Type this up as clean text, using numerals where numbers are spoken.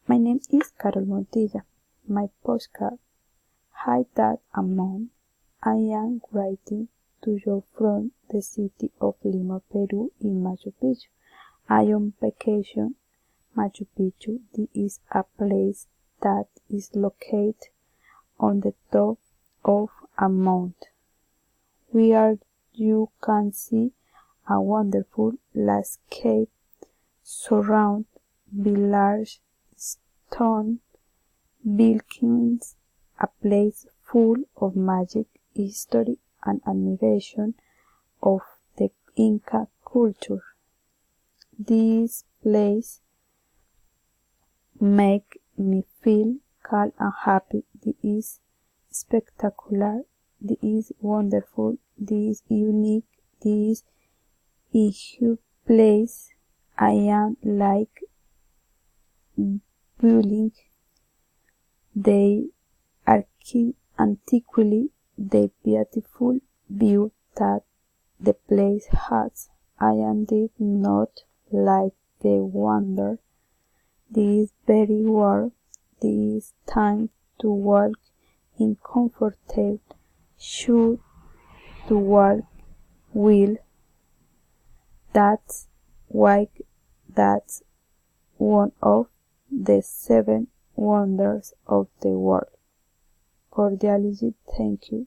My name is Carol Montilla. My postcard. Hi Dad and Mom. I am writing to you from the city of Lima, Peru in Machu Picchu. I am on vacation. Machu Picchu is a place that is located on the top of a mountain, where you can see a wonderful landscape surrounded by large stone buildings, a place full of magic, history, and admiration of the Inca culture. This place makes me feel calm and happy. This is spectacular. This is wonderful. This is unique. This is a huge place. I am like building the antiquity, the beautiful view that the place has. I am did not like the wonder. This is very warm. This is time to walk in comfortable shoes to walk well. That's why that's one of the 7 wonders of the world. Cordially, thank you.